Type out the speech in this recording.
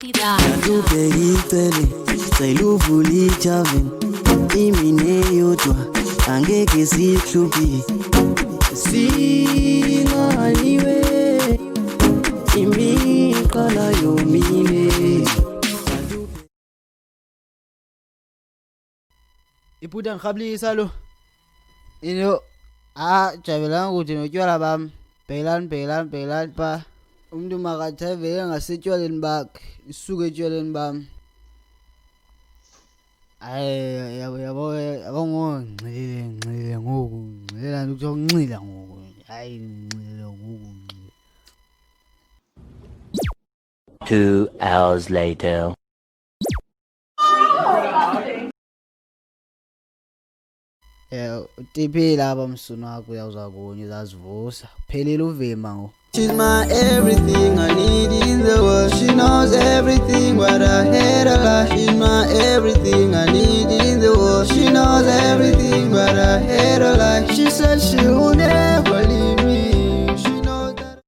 Ngiyakubhekicele cela uvule ijaven imine yodwa angeke sihluphi singaliwe imiqala yomile Iputa ngikhablisa lo. Jabelanga ukuthi notywala bam. Bhekelani pa. Umuntu makatheveke ngasetywaleni bakhe. Isuke etywaleni bam. Hayi yabo ngongcilile ngoku. Ngcilela nje ukuthi uncila ngoku. Hayi ngcilile ngoku. 2 hours later. Utipi laba msunu wakho uyawuza kunye uzazivusa. Phelile uvima ngo. She's my everything I need in the world. She knows everything what I had a lot. She's my everything I need in the world. She knows everything what I had a lot. She said she will never